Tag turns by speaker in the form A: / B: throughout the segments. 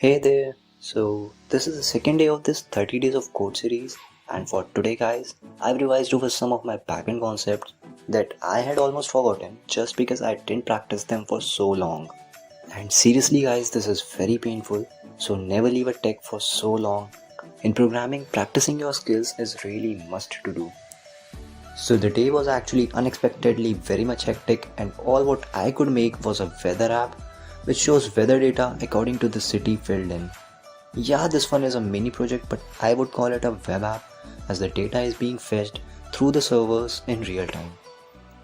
A: Hey there! So, this is the second day of this 30 days of code series, and for today, guys, I've revised over some of my backend concepts that I had almost forgotten just because I didn't practice them for so long. And seriously, guys, this is very painful, so never leave a tech for so long. In programming, practicing your skills is really must to do. So, the day was actually unexpectedly very much hectic, and all what I could make was a weather app which shows weather data according to the city filled in. Yeah, this one is a mini project, but I would call it a web app as the data is being fetched through the servers in real time.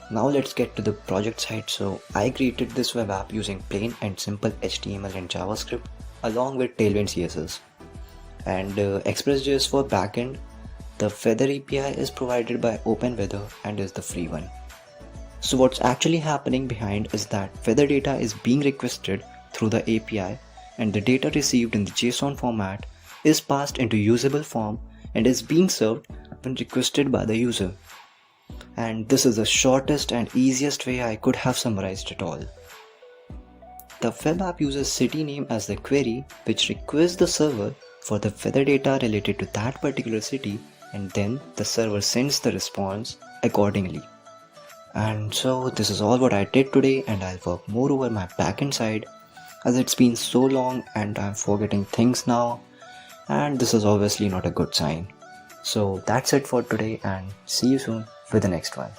A: Now let's get to the project side. So I created this web app using plain and simple HTML and JavaScript along with Tailwind CSS. And Express.js for backend. The Feather API is provided by OpenWeather and is the free one. So what's actually happening behind is that weather data is being requested through the API, and the data received in the JSON format is passed into usable form and is being served when requested by the user. And this is the shortest and easiest way I could have summarized it all. The web app uses city name as the query, which requests the server for the weather data related to that particular city, and then the server sends the response accordingly. And so this is all what I did today, and I'll work more over my backend side as it's been so long and I'm forgetting things now, and this is obviously not a good sign. So that's it for today, and see you soon with the next one.